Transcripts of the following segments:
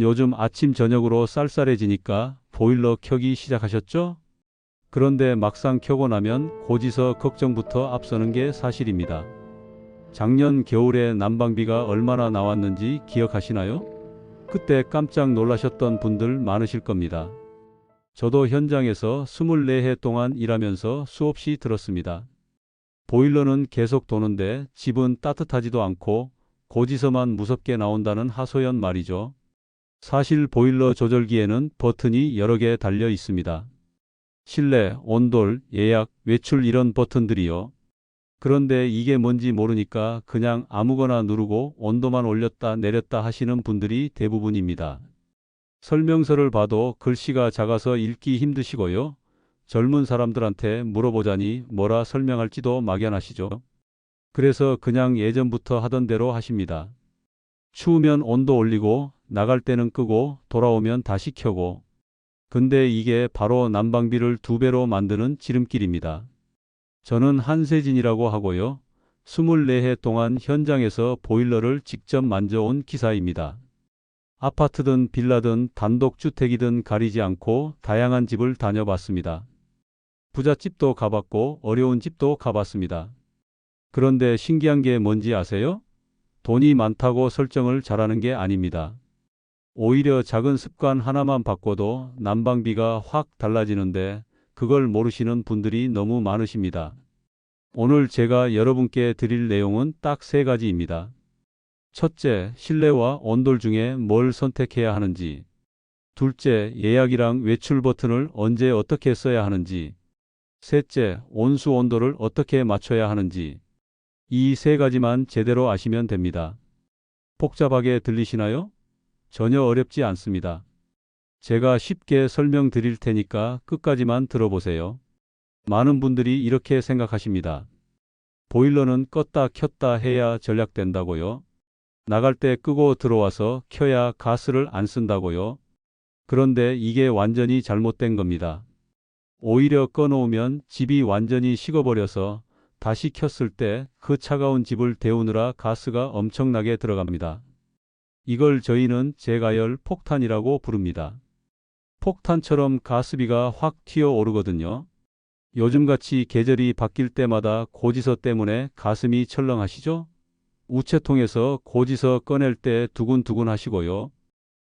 요즘 아침 저녁으로 쌀쌀해지니까 보일러 켜기 시작하셨죠? 그런데 막상 켜고 나면 고지서 걱정부터 앞서는 게 사실입니다. 작년 겨울에 난방비가 얼마나 나왔는지 기억하시나요? 그때 깜짝 놀라셨던 분들 많으실 겁니다. 저도 현장에서 24해 동안 일하면서 수없이 들었습니다. 보일러는 계속 도는데 집은 따뜻하지도 않고 고지서만 무섭게 나온다는 하소연 말이죠. 사실 보일러 조절기에는 버튼이 여러 개 달려 있습니다. 실내, 온돌, 예약, 외출 이런 버튼들이요. 그런데 이게 뭔지 모르니까 그냥 아무거나 누르고 온도만 올렸다 내렸다 하시는 분들이 대부분입니다. 설명서를 봐도 글씨가 작아서 읽기 힘드시고요. 젊은 사람들한테 물어보자니 뭐라 설명할지도 막연하시죠. 그래서 그냥 예전부터 하던 대로 하십니다. 추우면 온도 올리고 나갈 때는 끄고 돌아오면 다시 켜고. 근데 이게 바로 난방비를 2배로 만드는 지름길입니다. 저는 한세진이라고 하고요. 24해 동안 현장에서 보일러를 직접 만져온 기사입니다. 아파트든 빌라든 단독주택이든 가리지 않고 다양한 집을 다녀봤습니다. 부잣집도 가봤고 어려운 집도 가봤습니다. 그런데 신기한 게 뭔지 아세요? 돈이 많다고 설정을 잘하는 게 아닙니다. 오히려 작은 습관 하나만 바꿔도 난방비가 확 달라지는데 그걸 모르시는 분들이 너무 많으십니다. 오늘 제가 여러분께 드릴 내용은 딱 3가지입니다. 첫째, 실내와 온돌 중에 뭘 선택해야 하는지. 둘째, 예약이랑 외출 버튼을 언제 어떻게 써야 하는지. 셋째, 온수 온도를 어떻게 맞춰야 하는지. 이 3가지만 제대로 아시면 됩니다. 복잡하게 들리시나요? 전혀 어렵지 않습니다. 제가 쉽게 설명드릴 테니까 끝까지만 들어보세요. 많은 분들이 이렇게 생각하십니다. 보일러는 껐다 켰다 해야 절약된다고요. 나갈 때 끄고 들어와서 켜야 가스를 안 쓴다고요. 그런데 이게 완전히 잘못된 겁니다. 오히려 꺼놓으면 집이 완전히 식어버려서 다시 켰을 때 그 차가운 집을 데우느라 가스가 엄청나게 들어갑니다. 이걸 저희는 재가열 폭탄이라고 부릅니다. 폭탄처럼 가스비가 확 튀어오르거든요. 요즘같이 계절이 바뀔 때마다 고지서 때문에 가슴이 철렁하시죠? 우체통에서 고지서 꺼낼 때 두근두근 하시고요.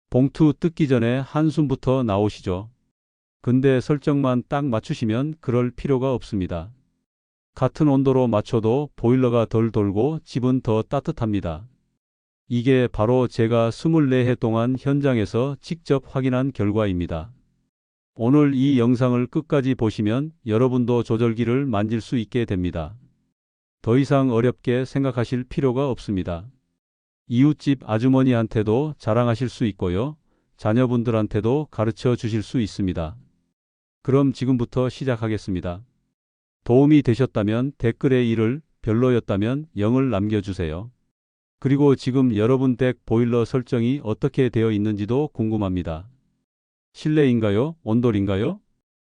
봉투 뜯기 전에 한숨부터 나오시죠. 근데 설정만 딱 맞추시면 그럴 필요가 없습니다. 같은 온도로 맞춰도 보일러가 덜 돌고 집은 더 따뜻합니다. 이게 바로 제가 24해 동안 현장에서 직접 확인한 결과입니다. 오늘 이 영상을 끝까지 보시면 여러분도 조절기를 만질 수 있게 됩니다. 더 이상 어렵게 생각하실 필요가 없습니다. 이웃집 아주머니한테도 자랑하실 수 있고요. 자녀분들한테도 가르쳐 주실 수 있습니다. 그럼 지금부터 시작하겠습니다. 도움이 되셨다면 댓글에 1을, 별로였다면 0을 남겨주세요. 그리고 지금 여러분 댁 보일러 설정이 어떻게 되어 있는지도 궁금합니다. 실내인가요? 온돌인가요?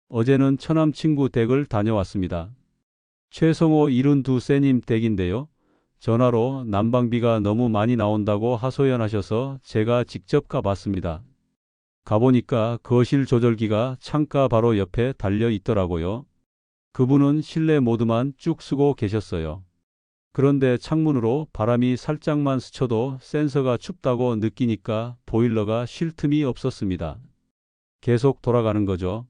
어제는 처남 친구 댁을 다녀왔습니다. 최성호 72세님 댁인데요. 전화로 난방비가 너무 많이 나온다고 하소연하셔서 제가 직접 가봤습니다. 가보니까 거실 조절기가 창가 바로 옆에 달려 있더라고요. 그분은 실내 모드만 쭉 쓰고 계셨어요. 그런데 창문으로 바람이 살짝만 스쳐도 센서가 춥다고 느끼니까 보일러가 쉴 틈이 없었습니다. 계속 돌아가는 거죠.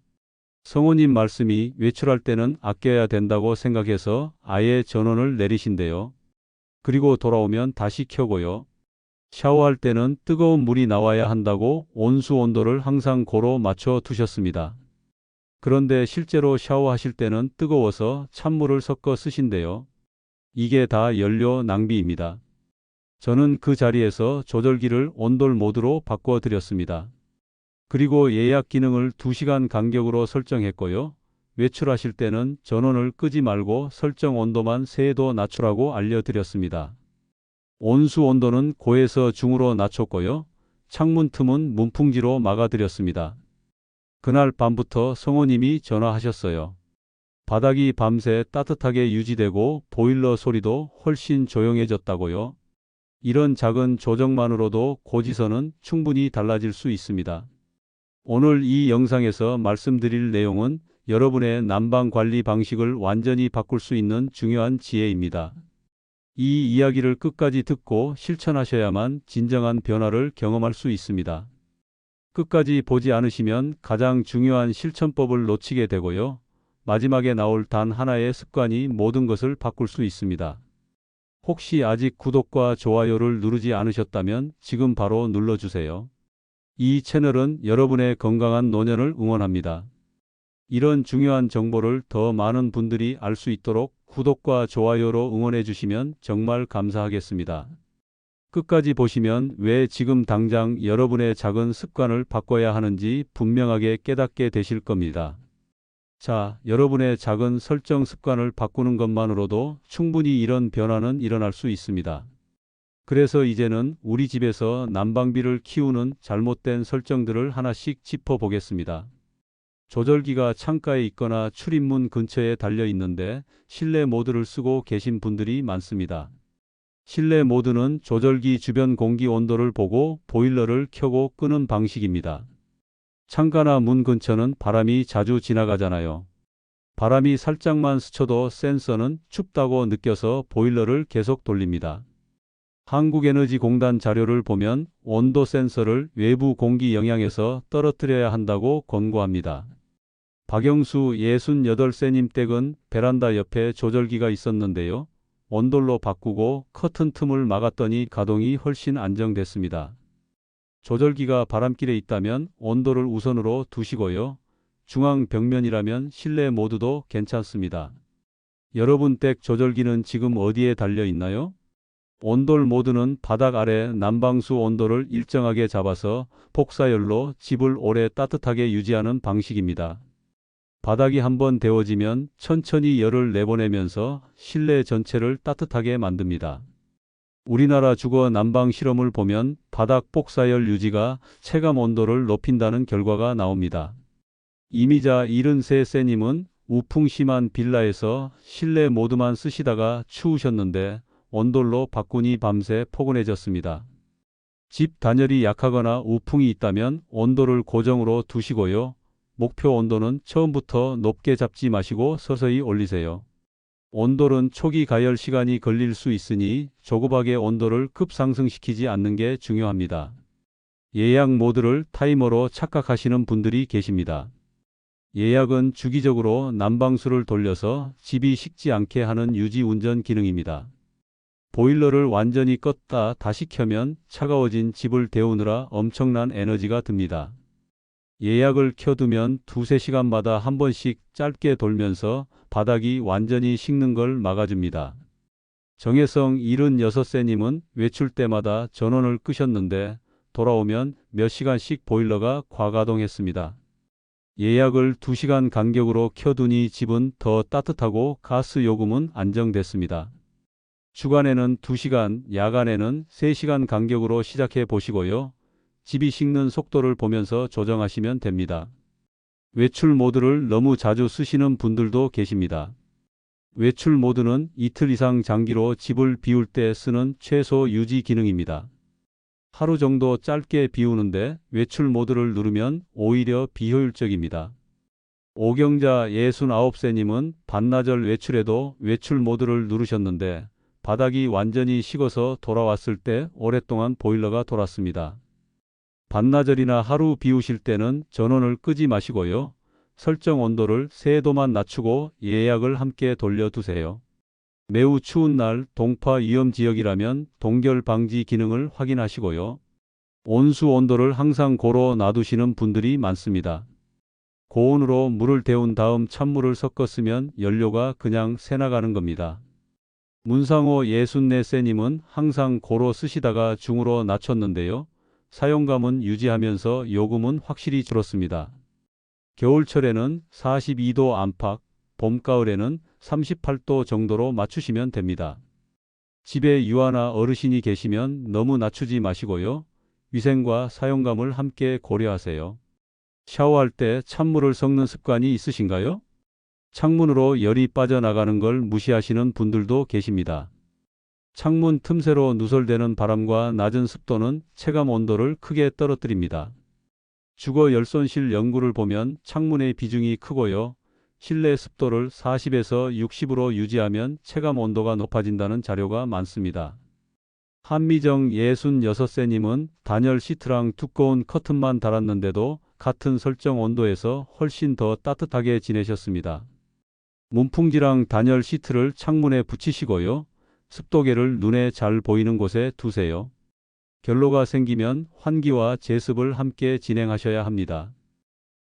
성우님 말씀이 외출할 때는 아껴야 된다고 생각해서 아예 전원을 내리신대요. 그리고 돌아오면 다시 켜고요. 샤워할 때는 뜨거운 물이 나와야 한다고 온수 온도를 항상 고로 맞춰 두셨습니다. 그런데 실제로 샤워하실 때는 뜨거워서 찬물을 섞어 쓰신대요. 이게 다 연료 낭비입니다. 저는 그 자리에서 조절기를 온돌 모드로 바꿔드렸습니다. 그리고 예약 기능을 2시간 간격으로 설정했고요. 외출하실 때는 전원을 끄지 말고 설정 온도만 3도 낮추라고 알려드렸습니다. 온수 온도는 고에서 중으로 낮췄고요. 창문 틈은 문풍지로 막아드렸습니다. 그날 밤부터 성호님이 전화하셨어요. 바닥이 밤새 따뜻하게 유지되고 보일러 소리도 훨씬 조용해졌다고요. 이런 작은 조정만으로도 고지서는 충분히 달라질 수 있습니다. 오늘 이 영상에서 말씀드릴 내용은 여러분의 난방 관리 방식을 완전히 바꿀 수 있는 중요한 지혜입니다. 이 이야기를 끝까지 듣고 실천하셔야만 진정한 변화를 경험할 수 있습니다. 끝까지 보지 않으시면 가장 중요한 실천법을 놓치게 되고요. 마지막에 나올 단 하나의 습관이 모든 것을 바꿀 수 있습니다. 혹시 아직 구독과 좋아요를 누르지 않으셨다면 지금 바로 눌러주세요. 이 채널은 여러분의 건강한 노년을 응원합니다. 이런 중요한 정보를 더 많은 분들이 알 수 있도록 구독과 좋아요로 응원해 주시면 정말 감사하겠습니다. 끝까지 보시면 왜 지금 당장 여러분의 작은 습관을 바꿔야 하는지 분명하게 깨닫게 되실 겁니다. 자, 여러분의 작은 설정 습관을 바꾸는 것만으로도 충분히 이런 변화는 일어날 수 있습니다. 그래서 이제는 우리 집에서 난방비를 키우는 잘못된 설정들을 하나씩 짚어보겠습니다. 조절기가 창가에 있거나 출입문 근처에 달려 있는데 실내 모드를 쓰고 계신 분들이 많습니다. 실내 모드는 조절기 주변 공기 온도를 보고 보일러를 켜고 끄는 방식입니다. 창가나 문 근처는 바람이 자주 지나가잖아요. 바람이 살짝만 스쳐도 센서는 춥다고 느껴서 보일러를 계속 돌립니다. 한국에너지공단 자료를 보면 온도 센서를 외부 공기 영향에서 떨어뜨려야 한다고 권고합니다. 박영수 68세님 댁은 베란다 옆에 조절기가 있었는데요. 온돌로 바꾸고 커튼 틈을 막았더니 가동이 훨씬 안정됐습니다. 조절기가 바람길에 있다면 온도를 우선으로 두시고요. 중앙 벽면이라면 실내 모드도 괜찮습니다. 여러분 댁 조절기는 지금 어디에 달려 있나요? 온돌 모드는 바닥 아래 난방수 온도를 일정하게 잡아서 복사열로 집을 오래 따뜻하게 유지하는 방식입니다. 바닥이 한번 데워지면 천천히 열을 내보내면서 실내 전체를 따뜻하게 만듭니다. 우리나라 주거 난방 실험을 보면 바닥 복사열 유지가 체감 온도를 높인다는 결과가 나옵니다. 이미자 73세님은 우풍 심한 빌라에서 실내 모드만 쓰시다가 추우셨는데 온돌로 바꾸니 밤새 포근해졌습니다. 집 단열이 약하거나 우풍이 있다면 온도를 고정으로 두시고요. 목표 온도는 처음부터 높게 잡지 마시고 서서히 올리세요. 온돌은 초기 가열 시간이 걸릴 수 있으니 조급하게 온도를 급상승시키지 않는 게 중요합니다. 예약 모드를 타이머로 착각하시는 분들이 계십니다. 예약은 주기적으로 난방수를 돌려서 집이 식지 않게 하는 유지운전 기능입니다. 보일러를 완전히 껐다 다시 켜면 차가워진 집을 데우느라 엄청난 에너지가 듭니다. 예약을 켜두면 두세 시간마다 한 번씩 짧게 돌면서 바닥이 완전히 식는 걸 막아줍니다. 정혜성 76세님은 외출 때마다 전원을 끄셨는데 돌아오면 몇 시간씩 보일러가 과가동했습니다. 예약을 2시간 간격으로 켜두니 집은 더 따뜻하고 가스 요금은 안정됐습니다. 주간에는 2시간, 야간에는 3시간 간격으로 시작해 보시고요. 집이 식는 속도를 보면서 조정하시면 됩니다. 외출 모드를 너무 자주 쓰시는 분들도 계십니다. 외출 모드는 이틀 이상 장기로 집을 비울 때 쓰는 최소 유지 기능입니다. 하루 정도 짧게 비우는데 외출 모드를 누르면 오히려 비효율적입니다. 오경자 69세님은 반나절 외출에도 외출 모드를 누르셨는데 바닥이 완전히 식어서 돌아왔을 때 오랫동안 보일러가 돌았습니다. 반나절이나 하루 비우실 때는 전원을 끄지 마시고요. 설정 온도를 3도만 낮추고 예약을 함께 돌려두세요. 매우 추운 날 동파 위험 지역이라면 동결 방지 기능을 확인하시고요. 온수 온도를 항상 고로 놔두시는 분들이 많습니다. 고온으로 물을 데운 다음 찬물을 섞어 쓰면 연료가 그냥 새나가는 겁니다. 문상호 64세님은 항상 고로 쓰시다가 중으로 낮췄는데요. 사용감은 유지하면서 요금은 확실히 줄었습니다. 겨울철에는 42도 안팎, 봄가을에는 38도 정도로 맞추시면 됩니다. 집에 유아나 어르신이 계시면 너무 낮추지 마시고요. 위생과 사용감을 함께 고려하세요. 샤워할 때 찬물을 섞는 습관이 있으신가요? 창문으로 열이 빠져나가는 걸 무시하시는 분들도 계십니다. 창문 틈새로 누설되는 바람과 낮은 습도는 체감 온도를 크게 떨어뜨립니다. 주거 열손실 연구를 보면 창문의 비중이 크고요. 실내 습도를 40에서 60으로 유지하면 체감 온도가 높아진다는 자료가 많습니다. 한미정 66세님은 단열 시트랑 두꺼운 커튼만 달았는데도 같은 설정 온도에서 훨씬 더 따뜻하게 지내셨습니다. 문풍지랑 단열 시트를 창문에 붙이시고요. 습도계를 눈에 잘 보이는 곳에 두세요. 결로가 생기면 환기와 제습을 함께 진행하셔야 합니다.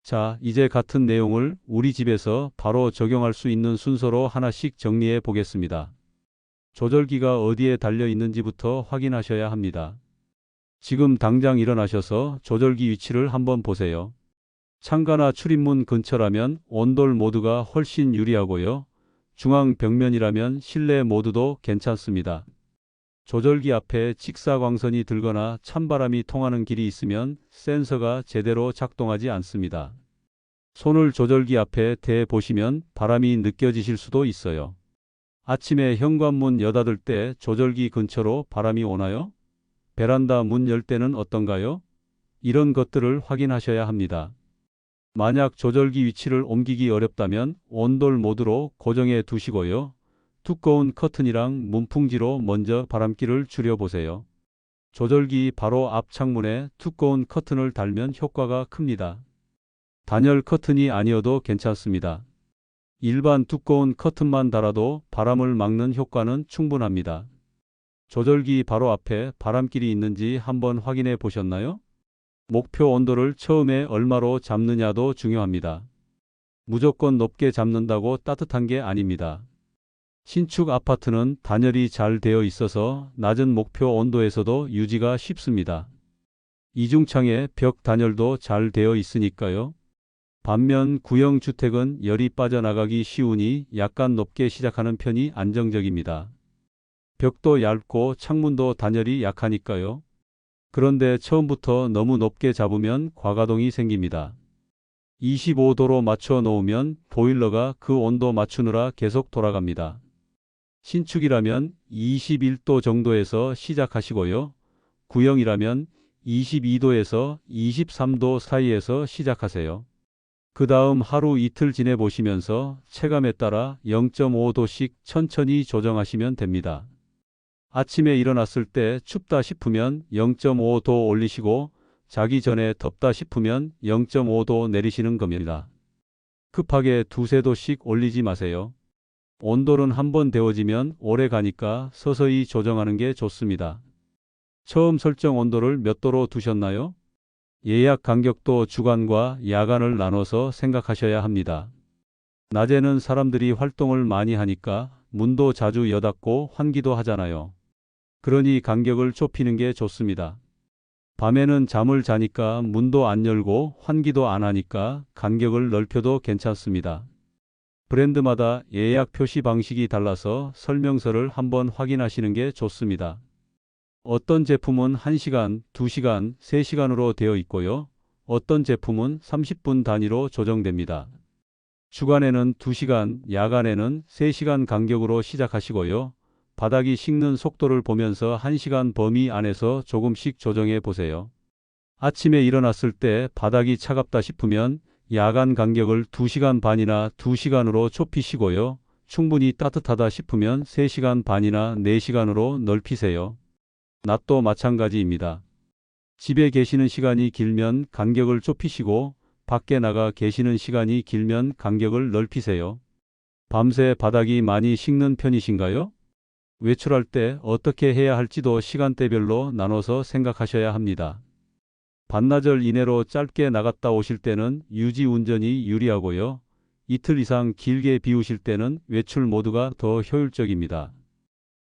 자, 이제 같은 내용을 우리 집에서 바로 적용할 수 있는 순서로 하나씩 정리해 보겠습니다. 조절기가 어디에 달려 있는지부터 확인하셔야 합니다. 지금 당장 일어나셔서 조절기 위치를 한번 보세요. 창가나 출입문 근처라면 온돌 모드가 훨씬 유리하고요. 중앙 벽면이라면 실내 모드도 괜찮습니다. 조절기 앞에 직사광선이 들거나 찬바람이 통하는 길이 있으면 센서가 제대로 작동하지 않습니다. 손을 조절기 앞에 대 보시면 바람이 느껴지실 수도 있어요. 아침에 현관문 여닫을 때 조절기 근처로 바람이 오나요? 베란다 문 열 때는 어떤가요? 이런 것들을 확인하셔야 합니다. 만약 조절기 위치를 옮기기 어렵다면 온돌 모드로 고정해 두시고요. 두꺼운 커튼이랑 문풍지로 먼저 바람길을 줄여보세요. 조절기 바로 앞 창문에 두꺼운 커튼을 달면 효과가 큽니다. 단열 커튼이 아니어도 괜찮습니다. 일반 두꺼운 커튼만 달아도 바람을 막는 효과는 충분합니다. 조절기 바로 앞에 바람길이 있는지 한번 확인해 보셨나요? 목표 온도를 처음에 얼마로 잡느냐도 중요합니다. 무조건 높게 잡는다고 따뜻한 게 아닙니다. 신축 아파트는 단열이 잘 되어 있어서 낮은 목표 온도에서도 유지가 쉽습니다. 이중창에 벽 단열도 잘 되어 있으니까요. 반면 구형 주택은 열이 빠져나가기 쉬우니 약간 높게 시작하는 편이 안정적입니다. 벽도 얇고 창문도 단열이 약하니까요. 그런데 처음부터 너무 높게 잡으면 과가동이 생깁니다. 25도로 맞춰 놓으면 보일러가 그 온도 맞추느라 계속 돌아갑니다. 신축이라면 21도 정도에서 시작하시고요. 구형이라면 22도에서 23도 사이에서 시작하세요. 그 다음 하루 이틀 지내보시면서 체감에 따라 0.5도씩 천천히 조정하시면 됩니다. 아침에 일어났을 때 춥다 싶으면 0.5도 올리시고 자기 전에 덥다 싶으면 0.5도 내리시는 겁니다. 급하게 두세 도씩 올리지 마세요. 온돌은 한번 데워지면 오래 가니까 서서히 조정하는 게 좋습니다. 처음 설정 온도를 몇 도로 두셨나요? 예약 간격도 주간과 야간을 나눠서 생각하셔야 합니다. 낮에는 사람들이 활동을 많이 하니까 문도 자주 여닫고 환기도 하잖아요. 그러니 간격을 좁히는 게 좋습니다. 밤에는 잠을 자니까 문도 안 열고 환기도 안 하니까 간격을 넓혀도 괜찮습니다. 브랜드마다 예약 표시 방식이 달라서 설명서를 한번 확인하시는 게 좋습니다. 어떤 제품은 1시간, 2시간, 3시간으로 되어 있고요. 어떤 제품은 30분 단위로 조정됩니다. 주간에는 2시간, 야간에는 3시간 간격으로 시작하시고요. 바닥이 식는 속도를 보면서 1시간 범위 안에서 조금씩 조정해 보세요. 아침에 일어났을 때 바닥이 차갑다 싶으면 야간 간격을 2시간 반이나 2시간으로 좁히시고요. 충분히 따뜻하다 싶으면 3시간 반이나 4시간으로 넓히세요. 낮도 마찬가지입니다. 집에 계시는 시간이 길면 간격을 좁히시고 밖에 나가 계시는 시간이 길면 간격을 넓히세요. 밤새 바닥이 많이 식는 편이신가요? 외출할 때 어떻게 해야 할지도 시간대별로 나눠서 생각하셔야 합니다. 반나절 이내로 짧게 나갔다 오실 때는 유지 운전이 유리하고요. 이틀 이상 길게 비우실 때는 외출 모드가 더 효율적입니다.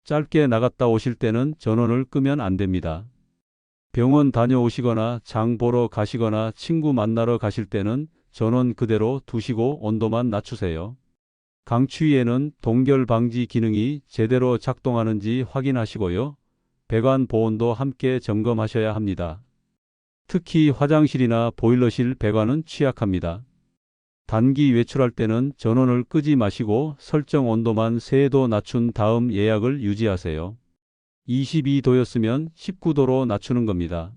짧게 나갔다 오실 때는 전원을 끄면 안 됩니다. 병원 다녀오시거나 장 보러 가시거나 친구 만나러 가실 때는 전원 그대로 두시고 온도만 낮추세요. 강추위에는 동결 방지 기능이 제대로 작동하는지 확인하시고요. 배관 보온도 함께 점검하셔야 합니다. 특히 화장실이나 보일러실 배관은 취약합니다. 단기 외출할 때는 전원을 끄지 마시고 설정 온도만 3도 낮춘 다음 예약을 유지하세요. 22도였으면 19도로 낮추는 겁니다.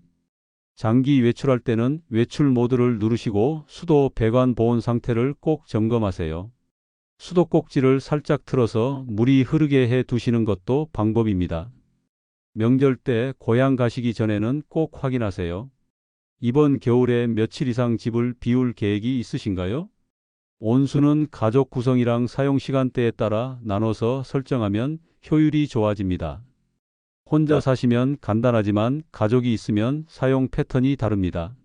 장기 외출할 때는 외출 모드를 누르시고 수도 배관 보온 상태를 꼭 점검하세요. 수도꼭지를 살짝 틀어서 물이 흐르게 해 두시는 것도 방법입니다. 명절 때 고향 가시기 전에는 꼭 확인하세요. 이번 겨울에 며칠 이상 집을 비울 계획이 있으신가요? 온수는 가족 구성이랑 사용 시간대에 따라 나눠서 설정하면 효율이 좋아집니다. 혼자 사시면 간단하지만 가족이 있으면 사용 패턴이 다릅니다.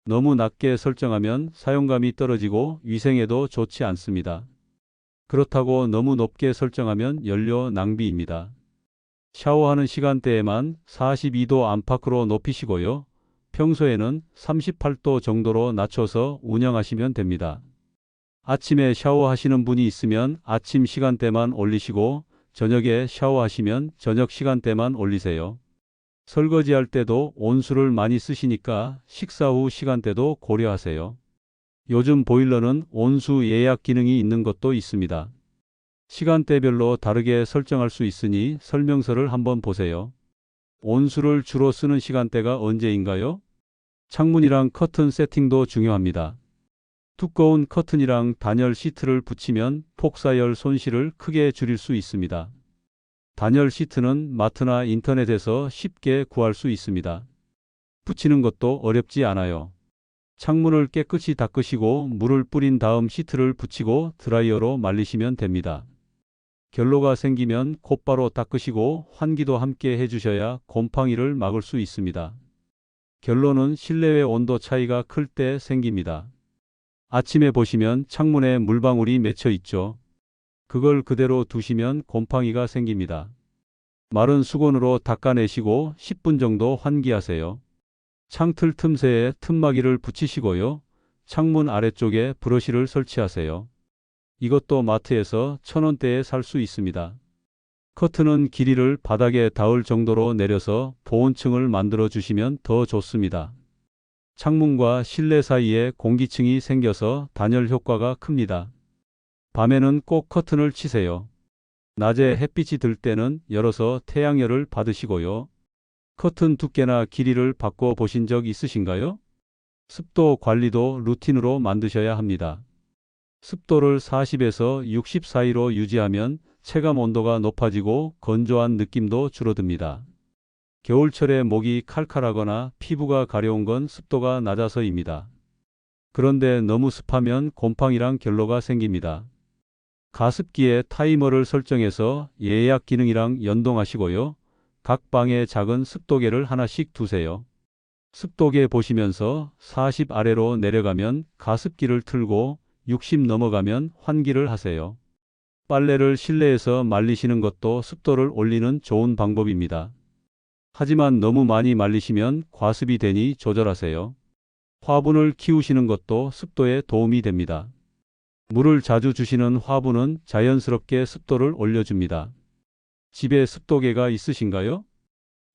너무 낮게 설정하면 사용감이 떨어지고 위생에도 좋지 않습니다. 그렇다고 너무 높게 설정하면 연료 낭비입니다. 샤워하는 시간대에만 42도 안팎으로 높이시고요. 평소에는 38도 정도로 낮춰서 운영하시면 됩니다. 아침에 샤워하시는 분이 있으면 아침 시간대만 올리시고 저녁에 샤워하시면 저녁 시간대만 올리세요. 설거지할 때도 온수를 많이 쓰시니까 식사 후 시간대도 고려하세요. 요즘 보일러는 온수 예약 기능이 있는 것도 있습니다. 시간대별로 다르게 설정할 수 있으니 설명서를 한번 보세요. 온수를 주로 쓰는 시간대가 언제인가요? 창문이랑 커튼 세팅도 중요합니다. 두꺼운 커튼이랑 단열 시트를 붙이면 폭사열 손실을 크게 줄일 수 있습니다. 단열 시트는 마트나 인터넷에서 쉽게 구할 수 있습니다. 붙이는 것도 어렵지 않아요. 창문을 깨끗이 닦으시고 물을 뿌린 다음 시트를 붙이고 드라이어로 말리시면 됩니다. 결로가 생기면 곧바로 닦으시고 환기도 함께 해주셔야 곰팡이를 막을 수 있습니다. 결로는 실내외 온도 차이가 클 때 생깁니다. 아침에 보시면 창문에 물방울이 맺혀 있죠. 그걸 그대로 두시면 곰팡이가 생깁니다. 마른 수건으로 닦아내시고 10분 정도 환기하세요. 창틀 틈새에 틈막이를 붙이시고요. 창문 아래쪽에 브러쉬를 설치하세요. 이것도 마트에서 1,000원대에 살 수 있습니다. 커튼은 길이를 바닥에 닿을 정도로 내려서 보온층을 만들어 주시면 더 좋습니다. 창문과 실내 사이에 공기층이 생겨서 단열 효과가 큽니다. 밤에는 꼭 커튼을 치세요. 낮에 햇빛이 들 때는 열어서 태양열을 받으시고요. 커튼 두께나 길이를 바꿔 보신 적 있으신가요? 습도 관리도 루틴으로 만드셔야 합니다. 습도를 40에서 60 사이로 유지하면 체감 온도가 높아지고 건조한 느낌도 줄어듭니다. 겨울철에 목이 칼칼하거나 피부가 가려운 건 습도가 낮아서입니다. 그런데 너무 습하면 곰팡이랑 결로가 생깁니다. 가습기에 타이머를 설정해서 예약 기능이랑 연동하시고요. 각 방에 작은 습도계를 하나씩 두세요. 습도계 보시면서 40 아래로 내려가면 가습기를 틀고 60 넘어가면 환기를 하세요. 빨래를 실내에서 말리시는 것도 습도를 올리는 좋은 방법입니다. 하지만 너무 많이 말리시면 과습이 되니 조절하세요. 화분을 키우시는 것도 습도에 도움이 됩니다. 물을 자주 주시는 화분은 자연스럽게 습도를 올려줍니다. 집에 습도계가 있으신가요?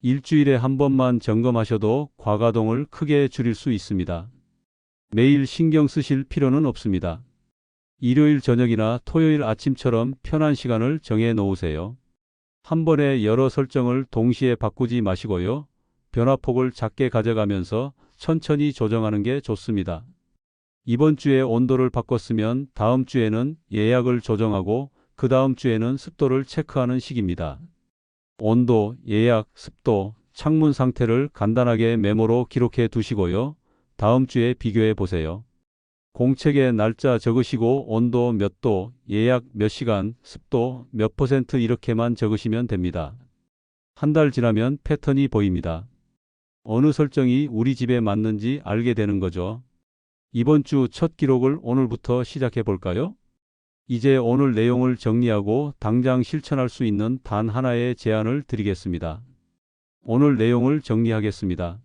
일주일에 한 번만 점검하셔도 과가동을 크게 줄일 수 있습니다. 매일 신경 쓰실 필요는 없습니다. 일요일 저녁이나 토요일 아침처럼 편한 시간을 정해 놓으세요. 한 번에 여러 설정을 동시에 바꾸지 마시고요. 변화폭을 작게 가져가면서 천천히 조정하는 게 좋습니다. 이번 주에 온도를 바꿨으면 다음 주에는 예약을 조정하고 그 다음 주에는 습도를 체크하는 식입니다. 온도, 예약, 습도, 창문 상태를 간단하게 메모로 기록해 두시고요. 다음 주에 비교해 보세요. 공책에 날짜 적으시고 온도 몇 도, 예약 몇 시간, 습도 몇 % 이렇게만 적으시면 됩니다. 한 달 지나면 패턴이 보입니다. 어느 설정이 우리 집에 맞는지 알게 되는 거죠. 이번 주 첫 기록을 오늘부터 시작해 볼까요? 이제 오늘 내용을 정리하고 당장 실천할 수 있는 단 하나의 제안을 드리겠습니다. 오늘 내용을 정리하겠습니다.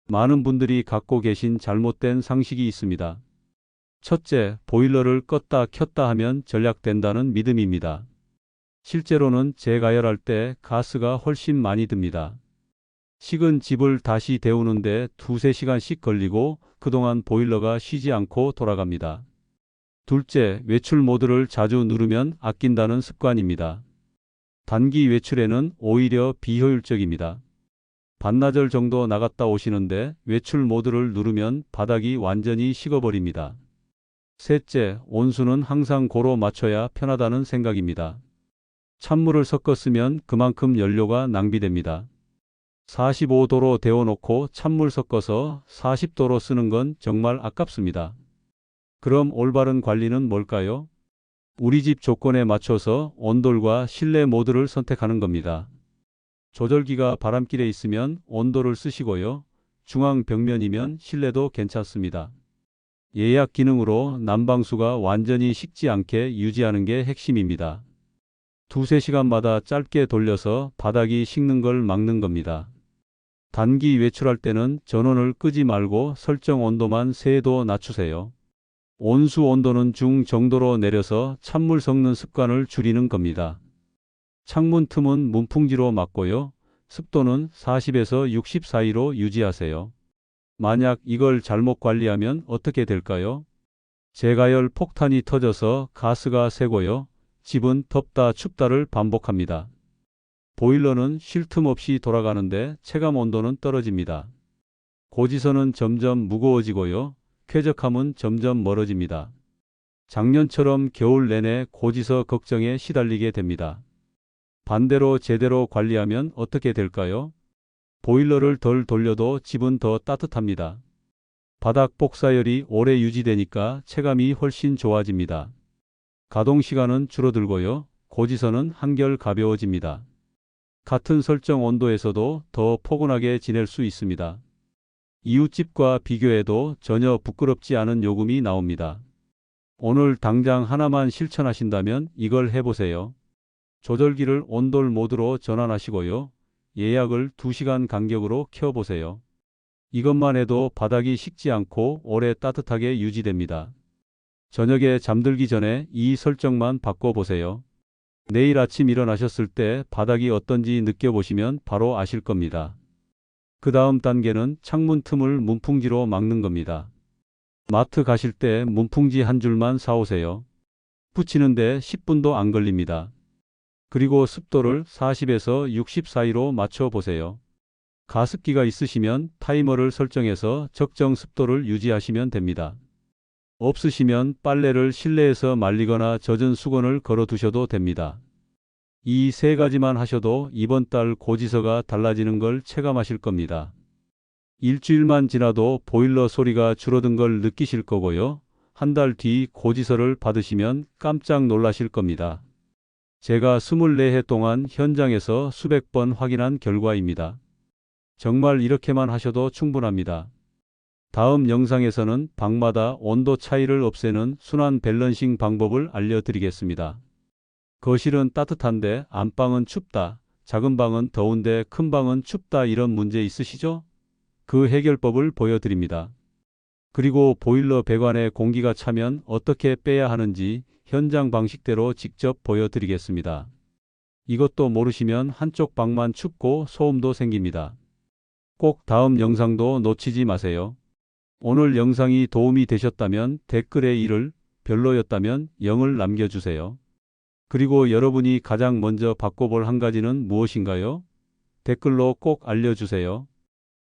많은 분들이 갖고 계신 잘못된 상식이 있습니다. 첫째, 보일러를 껐다 켰다 하면 전략된다는 믿음입니다. 실제로는 재가열할 때 가스가 훨씬 많이 듭니다. 식은 집을 다시 데우는데 2~3시간씩 걸리고 그동안 보일러가 쉬지 않고 돌아갑니다. 둘째, 외출 모드를 자주 누르면 아낀다는 습관입니다. 단기 외출에는 오히려 비효율적입니다. 반나절 정도 나갔다 오시는데 외출 모드를 누르면 바닥이 완전히 식어버립니다. 셋째, 온수는 항상 고로 맞춰야 편하다는 생각입니다. 찬물을 섞어 쓰면 그만큼 연료가 낭비됩니다. 45도로 데워놓고 찬물 섞어서 40도로 쓰는 건 정말 아깝습니다. 그럼 올바른 관리는 뭘까요? 우리 집 조건에 맞춰서 온돌과 실내 모드를 선택하는 겁니다. 조절기가 바람길에 있으면 온도를 쓰시고요. 중앙 벽면이면 실내도 괜찮습니다. 예약 기능으로 난방수가 완전히 식지 않게 유지하는 게 핵심입니다. 두세 시간마다 짧게 돌려서 바닥이 식는 걸 막는 겁니다. 단기 외출할 때는 전원을 끄지 말고 설정 온도만 3도 낮추세요. 온수 온도는 중 정도로 내려서 찬물 섞는 습관을 줄이는 겁니다. 창문 틈은 문풍지로 막고요. 습도는 40에서 60 사이로 유지하세요. 만약 이걸 잘못 관리하면 어떻게 될까요? 재가열 폭탄이 터져서 가스가 새고요. 집은 덥다 춥다를 반복합니다. 보일러는 쉴 틈 없이 돌아가는데 체감 온도는 떨어집니다. 고지서는 점점 무거워지고요. 쾌적함은 점점 멀어집니다. 작년처럼 겨울 내내 고지서 걱정에 시달리게 됩니다. 반대로 제대로 관리하면 어떻게 될까요? 보일러를 덜 돌려도 집은 더 따뜻합니다. 바닥 복사열이 오래 유지되니까 체감이 훨씬 좋아집니다. 가동 시간은 줄어들고요. 고지서는 한결 가벼워집니다. 같은 설정 온도에서도 더 포근하게 지낼 수 있습니다. 이웃집과 비교해도 전혀 부끄럽지 않은 요금이 나옵니다. 오늘 당장 하나만 실천하신다면 이걸 해보세요. 조절기를 온돌 모드로 전환하시고요. 예약을 2시간 간격으로 켜보세요. 이것만 해도 바닥이 식지 않고 오래 따뜻하게 유지됩니다. 저녁에 잠들기 전에 이 설정만 바꿔보세요. 내일 아침 일어나셨을 때 바닥이 어떤지 느껴보시면 바로 아실 겁니다. 그 다음 단계는 창문 틈을 문풍지로 막는 겁니다. 마트 가실 때 문풍지 한 줄만 사오세요. 붙이는데 10분도 안 걸립니다. 그리고 습도를 40에서 60 사이로 맞춰보세요. 가습기가 있으시면 타이머를 설정해서 적정 습도를 유지하시면 됩니다. 없으시면 빨래를 실내에서 말리거나 젖은 수건을 걸어 두셔도 됩니다. 이 3가지만 하셔도 이번 달 고지서가 달라지는 걸 체감하실 겁니다. 일주일만 지나도 보일러 소리가 줄어든 걸 느끼실 거고요. 한 달 뒤 고지서를 받으시면 깜짝 놀라실 겁니다. 제가 24해 동안 현장에서 수백 번 확인한 결과입니다. 정말 이렇게만 하셔도 충분합니다. 다음 영상에서는 방마다 온도 차이를 없애는 순환 밸런싱 방법을 알려드리겠습니다. 거실은 따뜻한데 안방은 춥다, 작은 방은 더운데 큰 방은 춥다 이런 문제 있으시죠? 그 해결법을 보여드립니다. 그리고 보일러 배관에 공기가 차면 어떻게 빼야 하는지 현장 방식대로 직접 보여드리겠습니다. 이것도 모르시면 한쪽 방만 춥고 소음도 생깁니다. 꼭 다음 영상도 놓치지 마세요. 오늘 영상이 도움이 되셨다면 댓글에 1을, 별로였다면 0을 남겨주세요. 그리고 여러분이 가장 먼저 바꿔볼 한 가지는 무엇인가요? 댓글로 꼭 알려주세요.